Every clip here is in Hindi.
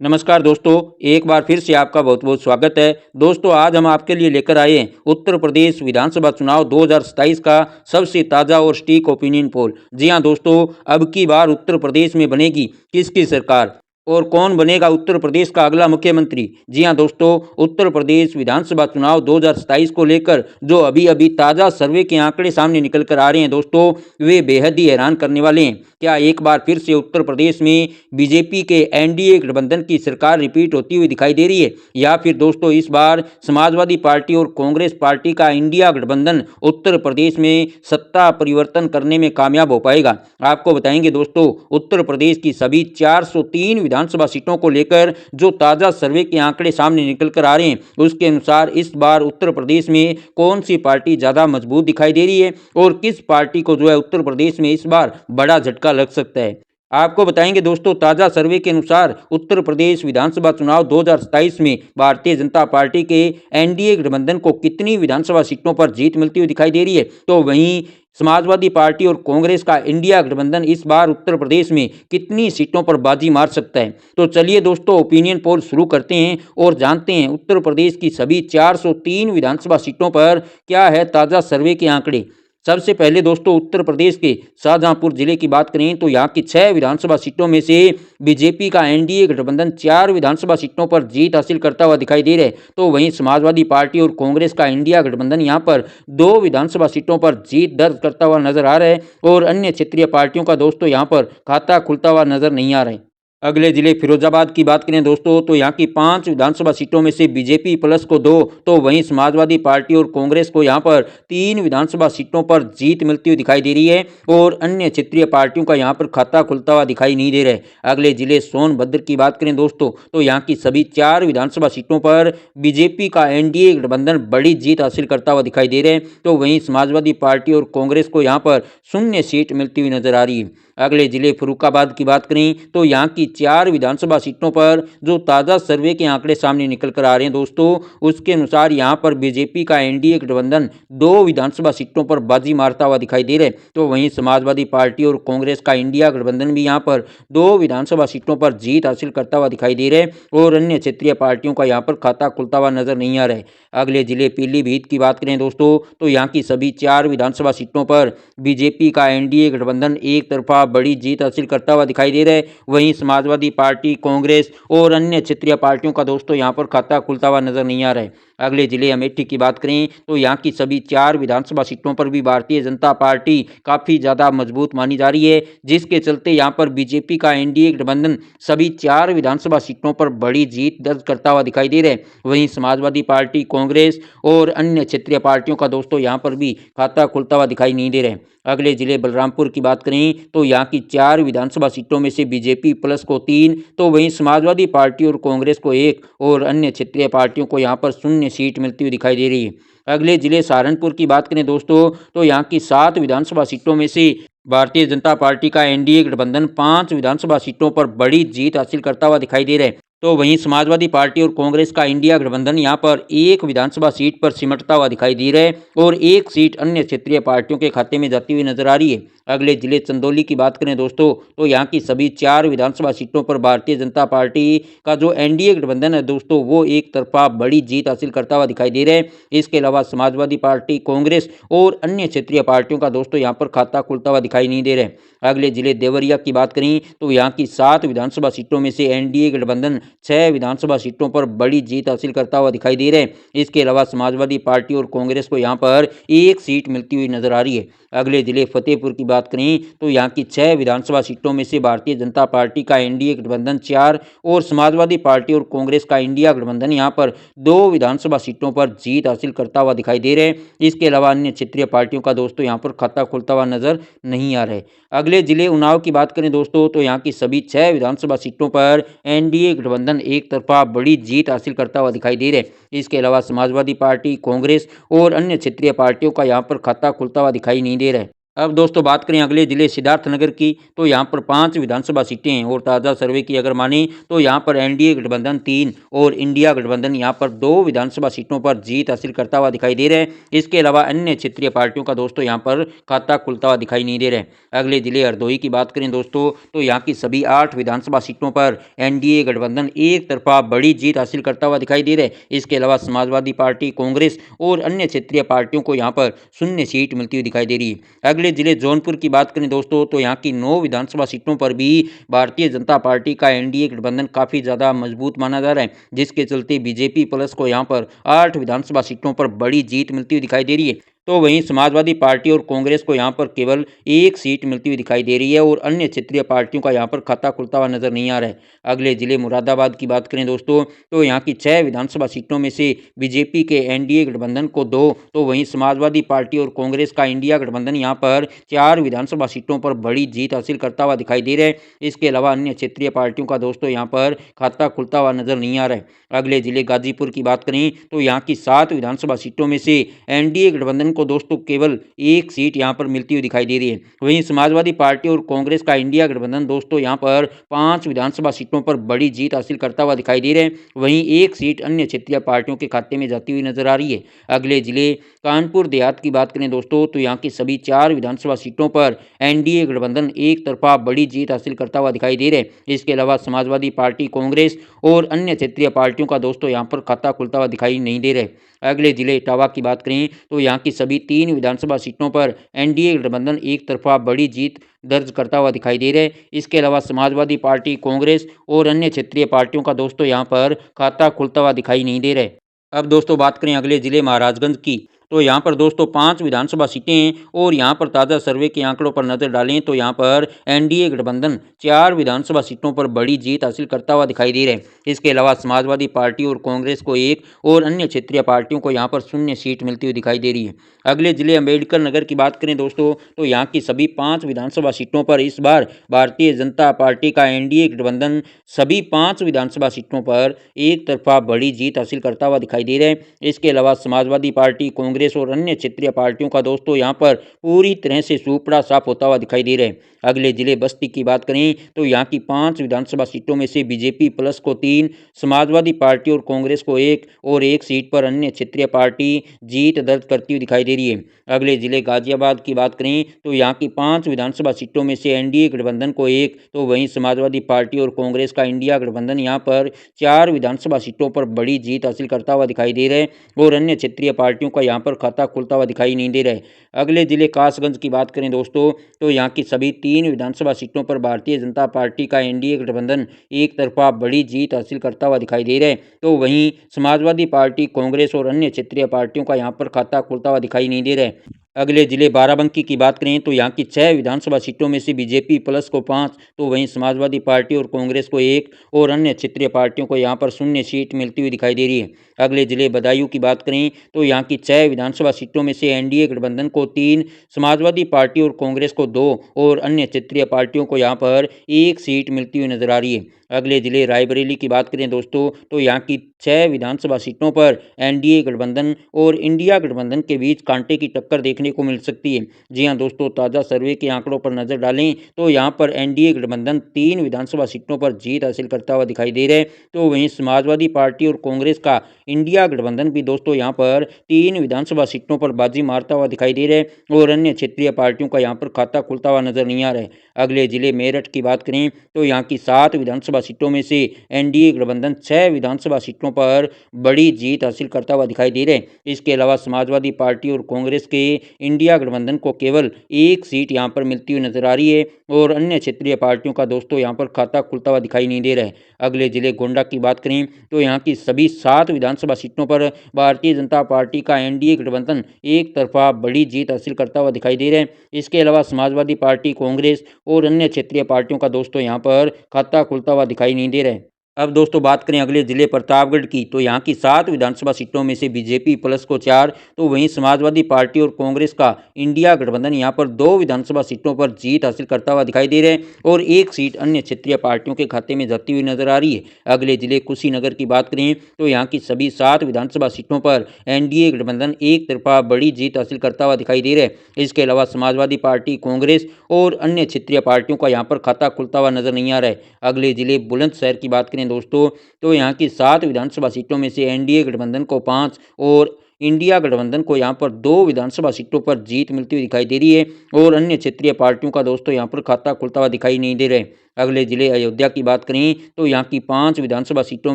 नमस्कार दोस्तों, एक बार फिर से आपका बहुत बहुत स्वागत है। दोस्तों, आज हम आपके लिए लेकर आए हैं उत्तर प्रदेश विधानसभा चुनाव 2027 का सबसे ताज़ा और सटीक ओपिनियन पोल। जी हां दोस्तों, अब की बार उत्तर प्रदेश में बनेगी किसकी सरकार और कौन बनेगा उत्तर प्रदेश का अगला मुख्यमंत्री। जी हां दोस्तों, उत्तर प्रदेश विधानसभा चुनाव 2027 को लेकर जो अभी अभी ताज़ा सर्वे के आंकड़े सामने निकल कर आ रहे हैं दोस्तों, वे बेहद ही हैरान करने वाले हैं। क्या एक बार फिर से उत्तर प्रदेश में बीजेपी के एनडीए गठबंधन की सरकार रिपीट होती हुई दिखाई दे रही है, या फिर दोस्तों इस बार समाजवादी पार्टी और कांग्रेस पार्टी का इंडिया गठबंधन उत्तर प्रदेश में सत्ता परिवर्तन करने में कामयाब हो पाएगा। आपको बताएंगे दोस्तों, उत्तर प्रदेश की सभी 403 विधानसभा सीटों को लेकर जो ताज़ा सर्वे के आंकड़े सामने निकल कर आ रहे हैं, उसके अनुसार इस बार उत्तर प्रदेश में कौन सी पार्टी ज़्यादा मजबूत दिखाई दे रही है और किस पार्टी को जो है उत्तर प्रदेश में इस बार बड़ा झटका लग सकता है। आपको बताएंगे दोस्तों, ताज़ा सर्वे के अनुसार उत्तर प्रदेश विधानसभा चुनाव 2027 में भारतीय जनता पार्टी के एनडीए गठबंधन को कितनी विधानसभा सीटों पर जीत मिलती हुई दिखाई दे रही है, तो वहीं समाजवादी पार्टी और कांग्रेस का इंडिया गठबंधन इस बार उत्तर प्रदेश में कितनी सीटों पर बाजी मार सकता है। तो चलिए दोस्तों, ओपिनियन पोल शुरू करते हैं और जानते हैं उत्तर प्रदेश की सभी 403 विधानसभा सीटों पर क्या है ताज़ा सर्वे के आंकड़े। सबसे पहले दोस्तों, उत्तर प्रदेश के शाहजहांपुर जिले की बात करें तो यहाँ की 6 विधानसभा सीटों में से बीजेपी का एनडीए गठबंधन 4 विधानसभा सीटों पर जीत हासिल करता हुआ दिखाई दे रहा है, तो वहीं समाजवादी पार्टी और कांग्रेस का इंडिया गठबंधन यहाँ पर 2 विधानसभा सीटों पर जीत दर्ज करता हुआ नजर आ रहा है और अन्य क्षेत्रीय पार्टियों का दोस्तों यहाँ पर खाता खुलता हुआ नजर नहीं आ रहा है। अगले जिले फिरोजाबाद की बात करें दोस्तों, तो यहाँ की 5 विधानसभा सीटों में से बीजेपी प्लस को 2, तो वहीं समाजवादी पार्टी और कांग्रेस को यहाँ पर 3 विधानसभा सीटों पर जीत मिलती हुई दिखाई दे रही है और अन्य क्षेत्रीय पार्टियों का यहाँ पर खाता खुलता हुआ दिखाई नहीं दे रहा है। अगले जिले सोनभद्र की बात करें दोस्तों, तो यहाँ की सभी 4 विधानसभा सीटों पर बीजेपी का एनडीए गठबंधन बड़ी जीत हासिल करता हुआ दिखाई दे रहे हैं, तो वहीं समाजवादी पार्टी और कांग्रेस को यहाँ पर 0 सीट मिलती हुई नजर आ रही है। अगले जिले फर्रुखाबाद की बात करें तो यहाँ की 4 विधानसभा सीटों पर जो ताज़ा सर्वे के आंकड़े सामने निकल कर आ रहे हैं दोस्तों, उसके अनुसार यहाँ पर बीजेपी का एनडीए गठबंधन 2 विधानसभा सीटों पर बाजी मारता हुआ दिखाई दे रहा है, तो वहीं समाजवादी पार्टी और कांग्रेस का इंडिया गठबंधन भी यहाँ पर 2 विधानसभा सीटों पर जीत हासिल करता हुआ दिखाई दे रहा है और अन्य क्षेत्रीय पार्टियों का यहाँ पर खाता खुलता हुआ नजर नहीं आ रहा है। अगले जिले पीलीभीत की बात करें दोस्तों, तो यहाँ की सभी 4 विधानसभा सीटों पर बीजेपी का एनडीए गठबंधन एक तरफा बड़ी जीत हासिल करता हुआ दिखाई दे रहा है, वहीं समाजवादी पार्टी, कांग्रेस और अन्य क्षेत्रीय पार्टियों का दोस्तों यहाँ पर खाता खुलता हुआ नजर नहीं आ रहा है। अगले जिले अमेठी की बात करें तो यहाँ की सभी 4 विधानसभा सीटों पर भी भारतीय जनता पार्टी काफ़ी ज़्यादा मजबूत मानी जा रही है, जिसके चलते यहाँ पर बीजेपी का एनडीए गठबंधन सभी 4 विधानसभा सीटों पर बड़ी जीत दर्ज करता हुआ दिखाई दे रहा है, वहीं समाजवादी पार्टी, कांग्रेस और अन्य क्षेत्रीय पार्टियों का दोस्तों यहाँ पर भी खाता खुलता हुआ दिखाई नहीं दे रहा है। अगले जिले बलरामपुर की बात करें तो यहाँ की 4 विधानसभा सीटों में से बीजेपी प्लस को 3, तो वहीं समाजवादी पार्टी और कांग्रेस को 1 और अन्य क्षेत्रीय पार्टियों को यहाँ पर 0 सीट मिलती हुई दिखाई दे रही है। अगले जिले सहारनपुर की बात करें दोस्तों, तो यहाँ की 7 विधानसभा सीटों में से भारतीय जनता पार्टी का एनडीए गठबंधन 5 विधानसभा सीटों पर बड़ी जीत हासिल करता हुआ दिखाई दे रहा है, तो वहीं समाजवादी पार्टी और कांग्रेस का इंडिया गठबंधन यहाँ पर 1 विधानसभा सीट पर सिमटता हुआ दिखाई दे रहा है और 1 सीट अन्य क्षेत्रीय पार्टियों के खाते में जाती हुई नजर आ रही है। अगले जिले चंदौली की बात करें दोस्तों, तो यहाँ की सभी 4 विधानसभा सीटों पर भारतीय जनता पार्टी का जो एनडीए गठबंधन है दोस्तों, वो एक तरफा बड़ी जीत हासिल करता हुआ दिखाई दे रहा है। इसके अलावा समाजवादी पार्टी, कांग्रेस और अन्य क्षेत्रीय पार्टियों का दोस्तों यहाँ पर खाता खुलता हुआ दिखाई नहीं दे रहा है। अगले जिले देवरिया की बात करें तो यहाँ की 7 विधानसभा सीटों में से एनडीए गठबंधन 6 विधानसभा सीटों पर बड़ी जीत हासिल करता हुआ दिखाई दे रहा है। इसके अलावा समाजवादी पार्टी और कांग्रेस को यहाँ पर 1 सीट मिलती हुई नजर आ रही है। अगले जिले फतेहपुर की बात करें तो यहाँ की 6 विधानसभा सीटों में से भारतीय जनता पार्टी का एनडीए गठबंधन 4 और समाजवादी पार्टी और कांग्रेस का इंडिया गठबंधन यहाँ पर 2 विधानसभा सीटों पर जीत हासिल करता हुआ दिखाई दे रहे हैं। इसके अलावा अन्य क्षेत्रीय पार्टियों का दोस्तों यहाँ पर खाता खुलता हुआ नजर नहीं आ रहा है। अगले जिले उन्नाव की बात करें दोस्तों, तो यहाँ की सभी 6 विधानसभा सीटों पर एनडीए गठबंधन एक तरफा बड़ी जीत हासिल करता हुआ दिखाई दे रहा है। इसके अलावा समाजवादी पार्टी, कांग्रेस और अन्य क्षेत्रीय पार्टियों का यहाँ पर खाता खुलता हुआ दिखाई नहीं दे रहा है। अब दोस्तों बात करें अगले जिले सिद्धार्थनगर की, तो यहाँ पर 5 विधानसभा सीटें हैं और ताज़ा सर्वे की अगर माने तो यहाँ पर एनडीए गठबंधन 3 और इंडिया गठबंधन यहाँ पर 2 विधानसभा सीटों पर जीत हासिल करता हुआ दिखाई दे रहा है। इसके अलावा अन्य क्षेत्रीय पार्टियों का दोस्तों यहाँ पर खाता खुलता हुआ दिखाई नहीं दे रहा है। अगले जिले हरदोई की बात करें दोस्तों, तो यहाँ की सभी 8 विधानसभा सीटों पर एनडीए गठबंधन एक तरफा बड़ी जीत हासिल करता हुआ दिखाई दे रहा है। इसके अलावा समाजवादी पार्टी, कांग्रेस और अन्य क्षेत्रीय पार्टियों को यहाँ पर शून्य सीट मिलती हुई दिखाई दे रही है। अगले जिले जौनपुर की बात करें दोस्तों, तो यहाँ की 9 विधानसभा सीटों पर भी भारतीय जनता पार्टी का एनडीए गठबंधन काफ़ी ज़्यादा मजबूत माना जा रहा है, जिसके चलते बीजेपी प्लस को यहाँ पर 8 विधानसभा सीटों पर बड़ी जीत मिलती हुई दिखाई दे रही है। तो वहीं समाजवादी पार्टी और कांग्रेस को यहाँ पर केवल एक सीट मिलती हुई दिखाई दे रही है और अन्य क्षेत्रीय पार्टियों का यहाँ पर खाता खुलता हुआ नजर नहीं आ रहा है। अगले जिले मुरादाबाद की बात करें दोस्तों, तो यहाँ की 6 विधानसभा सीटों में से बीजेपी के एनडीए गठबंधन को 2, तो वहीं समाजवादी पार्टी और कांग्रेस का इंडिया गठबंधन यहाँ पर 4 विधानसभा सीटों पर बड़ी जीत हासिल करता हुआ दिखाई दे रहा है। इसके अलावा अन्य क्षेत्रीय पार्टियों का दोस्तों यहाँ पर खाता खुलता हुआ नजर नहीं आ रहा है। अगले जिले गाजीपुर की बात करें तो यहाँ की 7 विधानसभा सीटों में से एनडीए गठबंधन को दोस्तों केवल एक सीट यहाँ पर मिलती हुई दिखाई दे रही है। वहीं समाजवादी पार्टी और कांग्रेस का इंडिया गठबंधन दोस्तों यहाँ पर 5 विधानसभा सीटों पर बड़ी जीत हासिल करता हुआ दिखाई दे रहे हैं। वहीं एक सीट अन्य क्षेत्रीय पार्टियों के खाते में जाती हुई नजर आ रही है। अगले जिले कानपुर देहात की बात करें दोस्तों, तो यहाँ की सभी 4 विधानसभा सीटों पर एनडीए गठबंधन एक तरफा बड़ी जीत हासिल करता हुआ दिखाई दे रहे हैं। इसके अलावा समाजवादी पार्टी, कांग्रेस और अन्य क्षेत्रीय पार्टियों का दोस्तों यहाँ पर खाता खुलता हुआ दिखाई नहीं दे रहे। अगले जिले इटावा की बात करें तो यहाँ की सभी 3 विधानसभा सीटों पर एनडीए गठबंधन एक तरफा बड़ी जीत दर्ज करता हुआ दिखाई दे रहा है। इसके अलावा समाजवादी पार्टी, कांग्रेस और अन्य क्षेत्रीय पार्टियों का दोस्तों यहाँ पर खाता खुलता हुआ दिखाई नहीं दे रहा है। अब दोस्तों बात करें अगले जिले महाराजगंज की, तो यहाँ पर दोस्तों 5 विधानसभा सीटें हैं और यहाँ पर ताज़ा सर्वे के आंकड़ों पर नज़र डालें तो यहाँ पर एनडीए गठबंधन 4 विधानसभा सीटों पर बड़ी जीत हासिल करता हुआ दिखाई दे रहा है। इसके अलावा समाजवादी पार्टी और कांग्रेस को 1 और अन्य क्षेत्रीय पार्टियों को यहाँ पर शून्य सीट मिलती हुई दिखाई दे रही है। अगले जिले अम्बेडकर नगर की बात करें दोस्तों, तो यहाँ की सभी 5 विधानसभा सीटों पर इस बार भारतीय जनता पार्टी का एनडीए गठबंधन सभी 5 विधानसभा सीटों पर एक तरफा बड़ी जीत हासिल करता हुआ दिखाई दे रहा है। इसके अलावा समाजवादी पार्टी, कांग्रेस और अन्य क्षेत्रीय पार्टियों का दोस्तों यहाँ पर पूरी तरह से सूपड़ा साफ होता हुआ दिखाई दे रहा है। अगले जिले बस्ती की बात करें तो यहाँ की 5 विधानसभा सीटों में से बीजेपी प्लस को 3, समाजवादी पार्टी और कांग्रेस को 1 और एक सीट पर अन्य क्षेत्रीय पार्टी जीत दर्ज करती हुई दिखाई दे रही है। अगले जिले गाजियाबाद की बात करें तो यहाँ की 5 विधानसभा सीटों में से एनडीए गठबंधन को 1, तो वहीं समाजवादी पार्टी और कांग्रेस का इंडिया गठबंधन यहाँ पर 4 विधानसभा सीटों पर बड़ी जीत हासिल करता हुआ दिखाई दे रहा है और अन्य क्षेत्रीय पार्टियों का यहाँ पर खाता खुलता हुआ दिखाई नहीं दे रहा है। अगले जिले कासगंज की बात करें दोस्तों, तो यहाँ की सभी 3 विधानसभा सीटों पर भारतीय जनता पार्टी का एनडीए गठबंधन एक तरफा बड़ी जीत हासिल करता हुआ दिखाई दे रहा है। तो वहीं समाजवादी पार्टी, कांग्रेस और अन्य क्षेत्रीय पार्टियों का यहाँ पर खाता खुलता हुआ दिखाई नहीं दे रहा है। अगले जिले बाराबंकी की बात करें तो यहाँ की 6 विधानसभा सीटों में से बीजेपी प्लस को 5, तो वहीं समाजवादी पार्टी और कांग्रेस को 1 और अन्य क्षेत्रीय पार्टियों को यहाँ पर शून्य सीट मिलती हुई दिखाई दे रही है। अगले जिले बदायूं की बात करें तो यहाँ की 6 विधानसभा सीटों में से एनडीए गठबंधन को 3, समाजवादी पार्टी और कांग्रेस को 2 और अन्य क्षेत्रीय पार्टियों को यहाँ पर 1 सीट मिलती हुई नजर आ रही है। अगले जिले रायबरेली की बात करें दोस्तों, तो यहाँ की 6 विधानसभा सीटों पर एनडीए गठबंधन और इंडिया गठबंधन के बीच कांटे की टक्कर देखने को मिल सकती है। जी हां दोस्तों, ताज़ा सर्वे के आंकड़ों पर नज़र डालें तो यहाँ पर एनडीए गठबंधन 3 विधानसभा सीटों पर जीत हासिल करता हुआ दिखाई दे रहा है। तो वहीं समाजवादी पार्टी और कांग्रेस का इंडिया गठबंधन भी दोस्तों यहाँ पर 3 विधानसभा सीटों पर बाजी मारता हुआ दिखाई दे रहा है और अन्य क्षेत्रीय पार्टियों का यहाँ पर खाता खुलता हुआ नजर नहीं आ रहा है। अगले जिले मेरठ की बात करें तो यहाँ की 7 विधानसभा सीटों में से एनडीए गठबंधन 6 विधानसभा सीटों पर बड़ी जीत हासिल करता हुआ दिखाई दे रहे हैं। इसके अलावा समाजवादी पार्टी और कांग्रेस के इंडिया गठबंधन को केवल 1 सीट यहाँ पर मिलती हुई नजर आ रही है और अन्य क्षेत्रीय पार्टियों का दोस्तों यहाँ पर खाता खुलता हुआ दिखाई नहीं दे रहा है। अगले जिले गोंडा की बात करें तो यहाँ की सभी 7 विधानसभा सीटों पर भारतीय जनता पार्टी का एनडीए गठबंधन एक तरफा बड़ी जीत हासिल करता हुआ दिखाई दे रहा है। इसके अलावा समाजवादी पार्टी, कांग्रेस और अन्य क्षेत्रीय पार्टियों का दोस्तों यहाँ पर खाता खुलता हुआ दिखाई नहीं दे रहा है। अब दोस्तों बात करें अगले जिले प्रतापगढ़ की, तो यहाँ की 7 विधानसभा सीटों में से बीजेपी प्लस को 4, तो वहीं समाजवादी पार्टी और कांग्रेस का इंडिया गठबंधन यहाँ पर 2 विधानसभा सीटों पर जीत हासिल करता हुआ दिखाई दे रहे हैं और एक सीट अन्य क्षेत्रीय पार्टियों के खाते में जाती हुई नजर आ रही है। अगले जिले कुशीनगर की बात करें तो यहाँ की सभी 7 विधानसभा सीटों पर एनडीए गठबंधन एक तरफा बड़ी जीत हासिल करता हुआ दिखाई दे रहा है। इसके अलावा समाजवादी पार्टी, कांग्रेस और अन्य क्षेत्रीय पार्टियों का यहाँ पर खाता खुलता हुआ नजर नहीं आ रहा है। अगले जिले बुलंदशहर की बात करें दोस्तों, तो यहाँ की 7 विधानसभा सीटों में से एनडीए गठबंधन को 5 और इंडिया गठबंधन को यहाँ पर 2 विधानसभा सीटों पर जीत मिलती हुई दिखाई दे रही है और अन्य क्षेत्रीय पार्टियों का दोस्तों यहाँ पर खाता खुलता हुआ दिखाई नहीं दे रहे। अगले जिले अयोध्या की बात करें तो यहाँ की 5 विधानसभा सीटों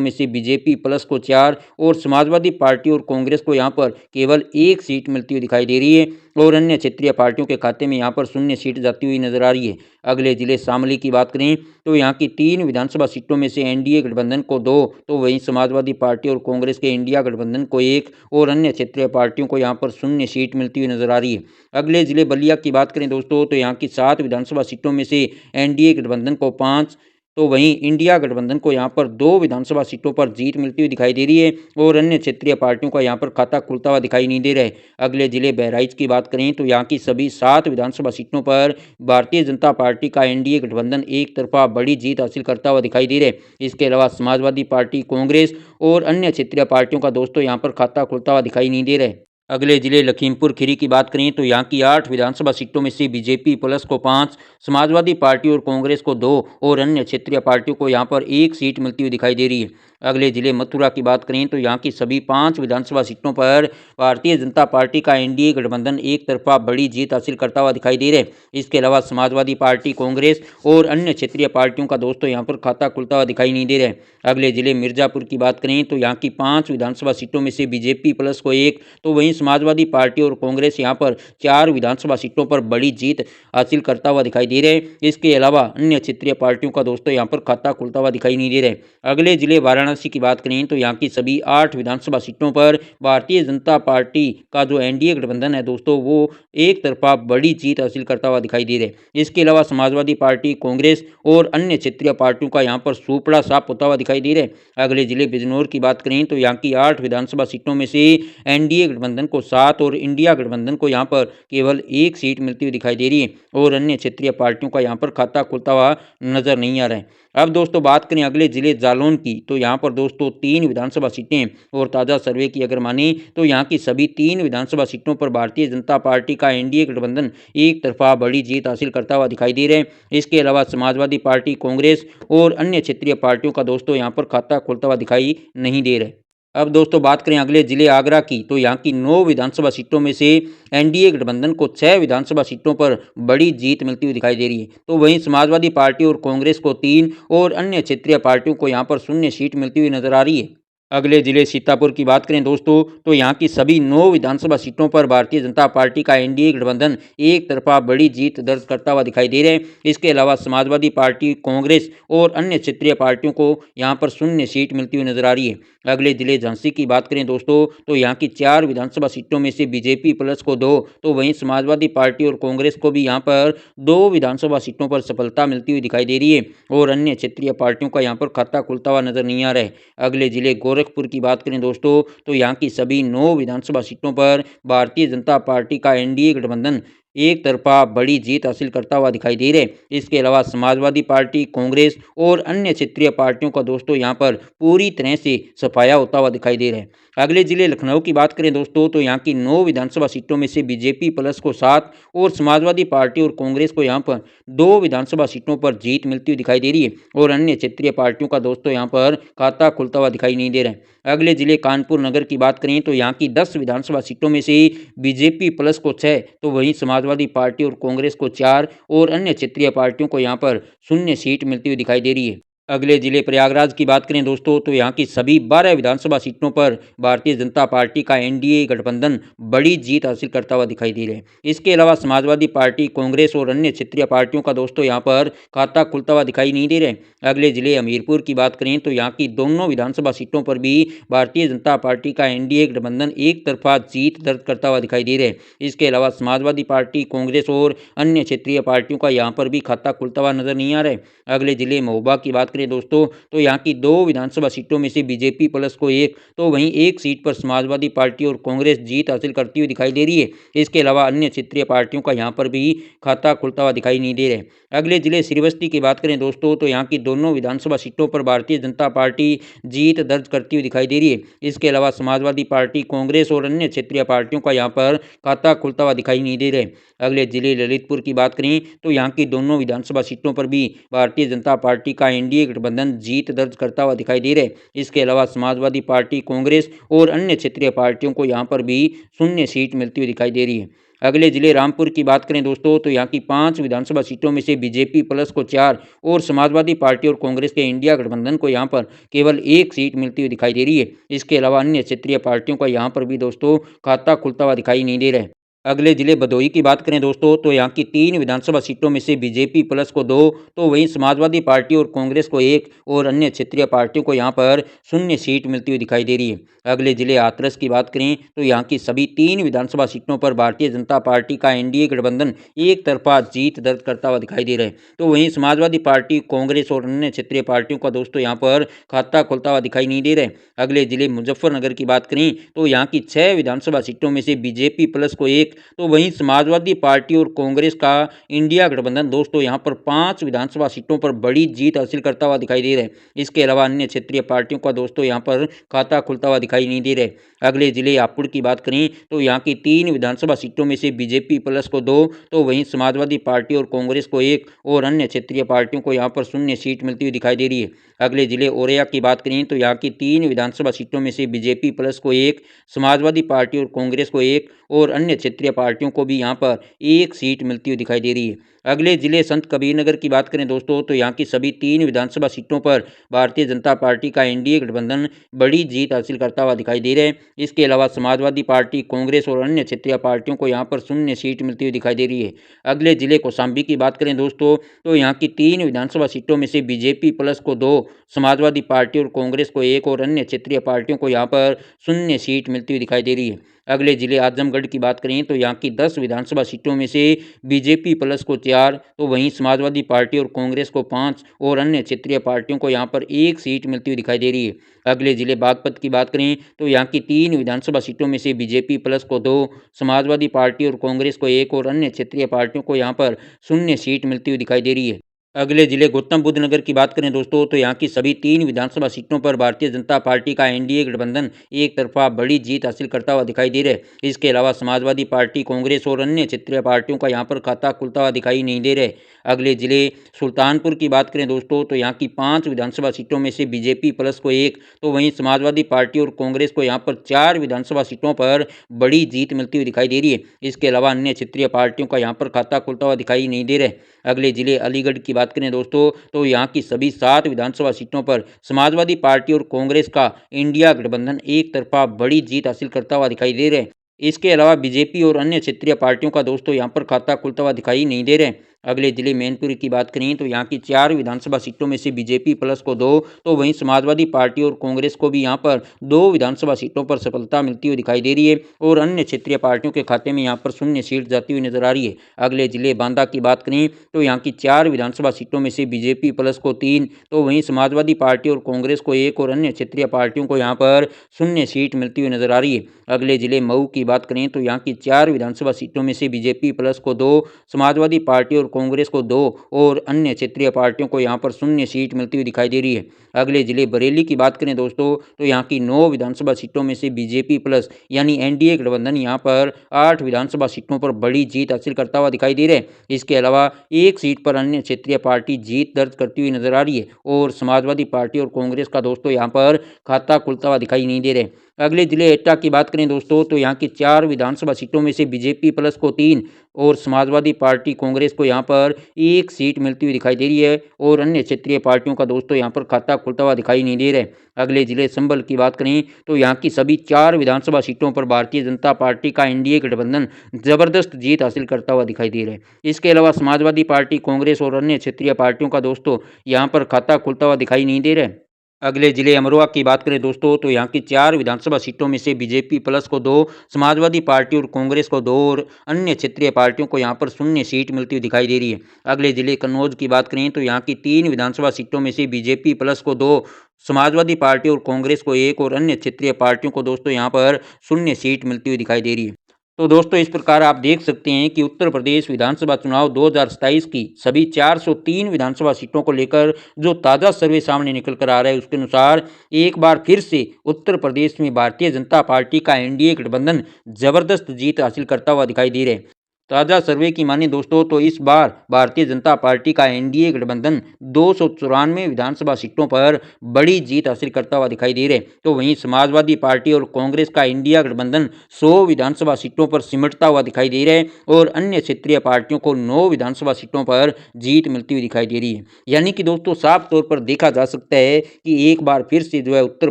में से बीजेपी प्लस को 4 और समाजवादी पार्टी और कांग्रेस को यहाँ पर केवल एक सीट मिलती हुई दिखाई दे रही है और अन्य क्षेत्रीय पार्टियों के खाते में यहाँ पर शून्य सीट जाती हुई नजर आ रही है। अगले जिले शामली की बात करें तो यहाँ की 3 विधानसभा सीटों में से एनडीए गठबंधन को 2, तो वहीं समाजवादी पार्टी और कांग्रेस के इंडिया गठबंधन को 1 और अन्य क्षेत्रीय पार्टियों को यहाँ पर शून्य सीट मिलती हुई नजर आ रही है। अगले जिले बलिया की बात करें दोस्तों, तो यहाँ की 7 विधानसभा सीटों में से एनडीए गठबंधन को 5, तो वहीं इंडिया गठबंधन को यहाँ पर 2 विधानसभा सीटों पर जीत मिलती हुई दिखाई दे रही है और अन्य क्षेत्रीय पार्टियों का यहाँ पर खाता खुलता हुआ दिखाई नहीं दे रहा है। अगले जिले बहराइच की बात करें तो यहाँ की सभी 7 विधानसभा सीटों पर भारतीय जनता पार्टी का एनडीए गठबंधन एक तरफा बड़ी जीत हासिल करता हुआ दिखाई दे रहा है। इसके अलावा समाजवादी पार्टी, कांग्रेस और अन्य क्षेत्रीय पार्टियों का दोस्तों यहाँ पर खाता खुलता हुआ दिखाई नहीं दे रहा है। अगले जिले लखीमपुर खीरी की बात करें तो यहाँ की 8 विधानसभा सीटों में से बीजेपी प्लस को 5, समाजवादी पार्टी और कांग्रेस को 2 और अन्य क्षेत्रीय पार्टियों को यहाँ पर एक सीट मिलती हुई दिखाई दे रही है। अगले जिले मथुरा की बात करें तो यहाँ की सभी 5 विधानसभा सीटों पर भारतीय जनता पार्टी का एनडीए गठबंधन एक तरफा बड़ी जीत हासिल करता हुआ दिखाई दे रहा है। इसके अलावा समाजवादी पार्टी, कांग्रेस और अन्य क्षेत्रीय पार्टियों का दोस्तों यहाँ पर खाता खुलता हुआ दिखाई नहीं दे रहा है। अगले जिले मिर्जापुर की बात करें तो यहाँ की 5 विधानसभा सीटों में से बीजेपी प्लस को 1, तो वहीं समाजवादी पार्टी और कांग्रेस यहाँ पर 4 विधानसभा सीटों पर बड़ी जीत हासिल करता हुआ दिखाई दे रहे हैं। इसके अलावा अन्य क्षेत्रीय पार्टियों का दोस्तों यहाँ पर खाता खुलता हुआ दिखाई नहीं दे रहा है। अगले जिले वाराणसी की बात करें तो यहाँ की सभी 8 विधानसभा सीटों पर भारतीय जनता पार्टी का जो एनडीए गठबंधन है दोस्तों वो एक तरफा बड़ी जीत हासिल करता हुआ दिखाई दे रहा है। इसके अलावा समाजवादी पार्टी, कांग्रेस और अन्य क्षेत्रीय पार्टियों का यहाँ पर सुपड़ा साफ होता हुआ दिखाई दे रहा है। अगले जिले बिजनौर की बात करें तो यहाँ की 8 विधानसभा सीटों में से एनडीए गठबंधन को 7 और इंडिया गठबंधन को यहाँ पर केवल एक सीट मिलती हुई दिखाई दे रही है और अन्य क्षेत्रीय पार्टियों का यहाँ पर खाता खुलता हुआ नजर नहीं आ रहा है। अब दोस्तों बात करें अगले जिले जालौन की, तो यहाँ पर दोस्तों 3 विधानसभा सीटें और ताज़ा सर्वे की अगर माने तो यहाँ की सभी 3 विधानसभा सीटों पर भारतीय जनता पार्टी का एनडीए गठबंधन एक तरफा बड़ी जीत हासिल करता हुआ दिखाई दे रहे हैं। इसके अलावा समाजवादी पार्टी, कांग्रेस और अन्य क्षेत्रीय पार्टियों का दोस्तों यहाँ पर खाता खुलता हुआ दिखाई नहीं दे रहा है। अब दोस्तों बात करें अगले जिले आगरा की, तो यहाँ की 9 विधानसभा सीटों में से एनडीए गठबंधन को 6 विधानसभा सीटों पर बड़ी जीत मिलती हुई दिखाई दे रही है, तो वहीं समाजवादी पार्टी और कांग्रेस को 3 और अन्य क्षेत्रीय पार्टियों को यहाँ पर शून्य सीट मिलती हुई नजर आ रही है। अगले जिले सीतापुर की बात करें दोस्तों, तो यहाँ की सभी 9 विधानसभा सीटों पर भारतीय जनता पार्टी का एनडीए गठबंधन एक तरफा बड़ी जीत दर्ज करता हुआ दिखाई दे रहे हैं। इसके अलावा समाजवादी पार्टी, कांग्रेस और अन्य क्षेत्रीय पार्टियों को यहाँ पर शून्य सीट मिलती हुई नजर आ रही है। अगले जिले झांसी की बात करें दोस्तों, तो यहाँ की 4 विधानसभा सीटों में से बीजेपी प्लस को 2, तो वहीं समाजवादी पार्टी और कांग्रेस को भी यहाँ पर 2 विधानसभा सीटों पर सफलता मिलती हुई दिखाई दे रही है और अन्य क्षेत्रीय पार्टियों का यहाँ पर खाता खुलता हुआ नजर नहीं आ रहा है। अगले जिले गोरखपुर की बात करें दोस्तों, तो यहाँ की सभी 9 विधानसभा सीटों पर भारतीय जनता पार्टी का एनडीए गठबंधन एक तरफा बड़ी जीत हासिल करता हुआ दिखाई दे रहे हैं। इसके अलावा समाजवादी पार्टी, कांग्रेस और अन्य क्षेत्रीय पार्टियों का दोस्तों यहाँ पर पूरी तरह से सफाया होता हुआ दिखाई दे रहा है। अगले जिले लखनऊ की बात करें दोस्तों, तो यहाँ की 9 विधानसभा सीटों में से बीजेपी प्लस को 7 और समाजवादी पार्टी और कांग्रेस को यहाँ पर 2 विधानसभा सीटों पर जीत मिलती हुई दिखाई दे रही है और अन्य क्षेत्रीय पार्टियों का दोस्तों यहाँ पर खाता खुलता हुआ दिखाई नहीं दे रहा है। अगले जिले कानपुर नगर की बात करें तो यहाँ की 10 विधानसभा सीटों में से बीजेपी प्लस को 6, तो वहीं समाजवादी पार्टी और कांग्रेस को 4 और अन्य क्षेत्रीय पार्टियों को यहाँ पर शून्य सीट मिलती हुई दिखाई दे रही है। अगले जिले प्रयागराज की बात करें दोस्तों, तो यहाँ की सभी 12 विधानसभा सीटों पर भारतीय जनता पार्टी का एनडीए गठबंधन बड़ी जीत हासिल करता हुआ दिखाई दे रहा है। इसके अलावा समाजवादी पार्टी, कांग्रेस और अन्य क्षेत्रीय पार्टियों का दोस्तों यहाँ पर खाता खुलता हुआ दिखाई नहीं दे रहा है। अगले जिले हमीरपुर की बात करें तो यहाँ की दोनों विधानसभा सीटों पर भी भारतीय जनता पार्टी का एनडीए गठबंधन एक तरफा जीत दर्ज करता हुआ दिखाई दे रहा है। इसके अलावा समाजवादी पार्टी, कांग्रेस और अन्य क्षेत्रीय पार्टियों का यहाँ पर भी खाता खुलता हुआ नजर नहीं आ रहा है। अगले जिले महोबा की बात करें दोस्तों तो यहाँ की 2 विधानसभा सीटों में से बीजेपी प्लस को 1 तो वहीं एक सीट पर समाजवादी पार्टी और कांग्रेस जीत हासिल करती हुई दिखाई दे रही है। इसके अलावा अन्य क्षेत्रीय पार्टियों का यहाँ पर भी खाता खुलता हुआ दिखाई नहीं दे रहा है। अगले जिले श्रीवस्ती की बात करें दोस्तों तो यहाँ की दोनों विधानसभा सीटों पर भारतीय जनता पार्टी जीत दर्ज करती हुई दिखाई दे रही है। इसके अलावा समाजवादी पार्टी, कांग्रेस और अन्य क्षेत्रीय पार्टियों का यहाँ पर खाता खुलता हुआ दिखाई नहीं दे रहा है। अगले जिले ललितपुर की बात करें तो यहाँ की दोनों विधानसभा सीटों पर भी भारतीय जनता पार्टी का एनडीए गठबंधन जीत दर्ज करता हुआ दिखाई दे रहा है। इसके अलावा समाजवादी पार्टी, कांग्रेस और अन्य क्षेत्रीय पार्टियों को यहाँ पर भी शून्य सीट मिलती हुई दिखाई दे रही है। अगले जिले रामपुर की बात करें दोस्तों तो यहाँ की 5 विधानसभा सीटों में से बीजेपी प्लस को 4 और समाजवादी पार्टी और कांग्रेस के इंडिया गठबंधन को यहाँ पर केवल 1 सीट मिलती हुई दिखाई दे रही है। इसके अलावा अन्य क्षेत्रीय पार्टियों का यहाँ पर भी दोस्तों खाता खुलता हुआ दिखाई नहीं दे रहा है। अगले जिले भदोही की बात करें दोस्तों तो यहाँ की 3 विधानसभा सीटों में से बीजेपी प्लस को 2 तो वहीं समाजवादी पार्टी और कांग्रेस को 1 और अन्य क्षेत्रीय पार्टियों को यहाँ पर शून्य सीट मिलती हुई दिखाई दे रही है। अगले जिले हाथरस की बात करें तो यहाँ की सभी 3 विधानसभा सीटों पर भारतीय जनता पार्टी का एनडीए गठबंधन एक तरफा जीत दर्ज करता हुआ दिखाई दे रहा है। तो वहीं समाजवादी पार्टी, कांग्रेस और अन्य क्षेत्रीय पार्टियों का दोस्तों यहाँ पर खाता खुलता हुआ दिखाई नहीं दे रहा है। अगले जिले मुजफ्फरनगर की बात करें तो यहाँ की 6 विधानसभा सीटों में से बीजेपी प्लस को 1 तो वहीं समाजवादी पार्टी और कांग्रेस का इंडिया गठबंधन दोस्तों यहाँ पर 5 विधानसभा सीटों पर बड़ी जीत हासिल करता हुआ दिखाई दे रहा है। इसके अलावा अन्य क्षेत्रीय पार्टियों का दोस्तों यहाँ पर खाता खुलता हुआ दिखाई नहीं दे रहा है। अगले जिले हापुड़ की बात करें तो यहाँ की 3 विधानसभा सीटों में से बीजेपी प्लस को 2 तो वहीं समाजवादी पार्टी और कांग्रेस को 1 और अन्य क्षेत्रीय पार्टियों को यहाँ पर शून्य सीट मिलती हुई दिखाई दे रही है। अगले जिले औरैया की बात करें तो यहाँ की 3 विधानसभा सीटों में से बीजेपी प्लस को 1, समाजवादी पार्टी और कांग्रेस को 1 और अन्य क्षेत्रीय पार्टियों को भी यहाँ पर 1 सीट मिलती हुई दिखाई दे रही है। अगले जिले संत कबीरनगर की बात करें दोस्तों तो यहाँ की सभी 3 विधानसभा सीटों पर भारतीय जनता पार्टी का एनडीए गठबंधन बड़ी जीत हासिल करता हुआ दिखाई दे रहा है। इसके अलावा समाजवादी पार्टी, कांग्रेस और अन्य क्षेत्रीय पार्टियों को यहाँ पर शून्य सीट मिलती हुई दिखाई दे रही है। अगले जिले कौशाम्बी की बात करें दोस्तों तो यहाँ की 3 विधानसभा सीटों में से बीजेपी प्लस को 2, समाजवादी पार्टी और कांग्रेस को 1 और अन्य क्षेत्रीय पार्टियों को यहाँ पर शून्य सीट मिलती हुई दिखाई दे रही है। अगले जिले आजमगढ़ की बात करें तो यहाँ की 10 विधानसभा सीटों में से बीजेपी प्लस को 4 तो वहीं समाजवादी पार्टी और कांग्रेस को 5 और अन्य क्षेत्रीय पार्टियों को यहाँ पर 1 सीट मिलती हुई दिखाई दे रही है। अगले जिले बागपत की बात करें तो यहाँ की 3 विधानसभा सीटों में से बीजेपी प्लस को 2, समाजवादी पार्टी और कांग्रेस को 1 और अन्य क्षेत्रीय पार्टियों को यहाँ पर शून्य सीट मिलती हुई दिखाई दे रही है। अगले जिले गौतम बुद्ध नगर की बात करें दोस्तों तो यहाँ की सभी 3 विधानसभा सीटों पर भारतीय जनता पार्टी का एनडीए गठबंधन एक तरफा बड़ी जीत हासिल करता हुआ दिखाई दे रहा है। इसके अलावा समाजवादी पार्टी, कांग्रेस और अन्य क्षेत्रीय पार्टियों का यहाँ पर खाता खुलता हुआ दिखाई नहीं दे रहा है। अगले जिले सुल्तानपुर की बात करें दोस्तों तो यहाँ की 5 विधानसभा सीटों में से बीजेपी प्लस को 1 तो वहीं समाजवादी पार्टी और कांग्रेस को यहाँ पर 4 विधानसभा सीटों पर बड़ी जीत मिलती हुई दिखाई दे रही है। इसके अलावा अन्य क्षेत्रीय पार्टियों का यहाँ पर खाता खुलता हुआ दिखाई नहीं दे रहा है। अगले जिले अलीगढ़ की बात करें दोस्तों तो यहाँ की सभी 7 विधानसभा सीटों पर समाजवादी पार्टी और कांग्रेस का इंडिया गठबंधन एक तरफा बड़ी जीत हासिल करता हुआ दिखाई दे रहा है। इसके अलावा बीजेपी और अन्य क्षेत्रीय पार्टियों का दोस्तों यहाँ पर खाता खुलता हुआ दिखाई नहीं दे रहे हैं। अगले जिले मैनपुरी की बात करें तो यहाँ की 4 विधानसभा सीटों में से बीजेपी प्लस को 2 तो वहीं समाजवादी पार्टी और कांग्रेस को भी यहाँ पर 2 विधानसभा सीटों पर सफलता मिलती हुई दिखाई दे रही है और अन्य क्षेत्रीय पार्टियों के खाते में यहाँ पर शून्य सीट जाती हुई नजर आ रही है। अगले जिले बांदा की बात करें तो यहाँ की 4 विधानसभा सीटों में से बीजेपी प्लस को 3 तो वहीं समाजवादी पार्टी और कांग्रेस को 1 और अन्य क्षेत्रीय पार्टियों को यहाँ पर शून्य सीट मिलती हुई नजर आ रही है। अगले जिले मऊ की बात करें तो यहाँ की 4 विधानसभा सीटों में से बीजेपी प्लस को 2, समाजवादी पार्टी और कांग्रेस को 2 और अन्य क्षेत्रीय पार्टियों को यहाँ पर शून्य सीट मिलती हुई दिखाई दे रही है। अगले जिले बरेली की बात करें दोस्तों तो यहाँ की 9 विधानसभा सीटों में से बीजेपी प्लस यानी एनडीए गठबंधन यहाँ पर 8 विधानसभा सीटों पर बड़ी जीत हासिल करता हुआ दिखाई दे रहा है। इसके अलावा एक सीट पर अन्य क्षेत्रीय पार्टी जीत दर्ज करती हुई नजर आ रही है और समाजवादी पार्टी और कांग्रेस का दोस्तों यहाँ पर खाता खुलता हुआ दिखाई नहीं दे रहा है। अगले जिले एटा की बात करें दोस्तों तो यहाँ की 4 विधानसभा सीटों में से बीजेपी प्लस को 3 और समाजवादी पार्टी कांग्रेस को यहाँ पर 1 सीट मिलती हुई दिखाई दे रही है और अन्य क्षेत्रीय पार्टियों का दोस्तों यहाँ पर खाता खुलता हुआ दिखाई नहीं दे रहा है। अगले जिले संभल की बात करें तो यहाँ की सभी 4 विधानसभा सीटों पर भारतीय जनता पार्टी का एनडीए गठबंधन जबरदस्त जीत हासिल करता हुआ दिखाई दे रहा है। इसके अलावा समाजवादी पार्टी, कांग्रेस और अन्य क्षेत्रीय पार्टियों का दोस्तों यहाँ पर खाता खुलता हुआ दिखाई नहीं दे रहा है। अगले जिले अमरोहा की बात करें दोस्तों तो यहाँ की 4 विधानसभा सीटों में से बीजेपी प्लस को 2, समाजवादी पार्टी और कांग्रेस को 2 और अन्य क्षेत्रीय पार्टियों को यहाँ पर शून्य सीट मिलती हुई दिखाई दे रही है। अगले जिले कन्नौज की बात करें तो यहाँ की 3 विधानसभा सीटों में से बीजेपी प्लस को 2, समाजवादी पार्टी और कांग्रेस को 1 और अन्य क्षेत्रीय पार्टियों को दोस्तों यहाँ पर शून्य सीट मिलती हुई दिखाई दे रही है। तो दोस्तों इस प्रकार आप देख सकते हैं कि उत्तर प्रदेश विधानसभा चुनाव 2027 की सभी 403 विधानसभा सीटों को लेकर जो ताज़ा सर्वे सामने निकल कर आ रहा है उसके अनुसार एक बार फिर से उत्तर प्रदेश में भारतीय जनता पार्टी का एनडीए गठबंधन जबरदस्त जीत हासिल करता हुआ दिखाई दे रहा है। ताज़ा सर्वे की माने दोस्तों तो इस बार भारतीय जनता पार्टी का एनडीए गठबंधन 294 विधानसभा सीटों पर बड़ी जीत हासिल करता हुआ दिखाई दे रहे हैं। तो वहीं समाजवादी पार्टी और कांग्रेस का इंडिया गठबंधन 100 विधानसभा सीटों पर सिमटता हुआ दिखाई दे रहा है और अन्य क्षेत्रीय पार्टियों को 9 विधानसभा सीटों पर जीत मिलती हुई दिखाई दे रही है। यानी कि दोस्तों साफ तौर पर देखा जा सकता है कि एक बार फिर से जो है उत्तर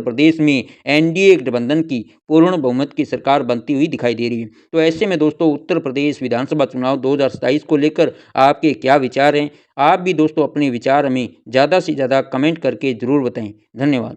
प्रदेश में एनडीए गठबंधन की पूर्ण बहुमत की सरकार बनती हुई दिखाई दे रही है। तो ऐसे में दोस्तों उत्तर प्रदेश विधानसभा चुनाव 2027 को लेकर आपके क्या विचार हैं? आप भी दोस्तों अपने विचार हमें ज़्यादा से ज़्यादा कमेंट करके ज़रूर बताएं। धन्यवाद।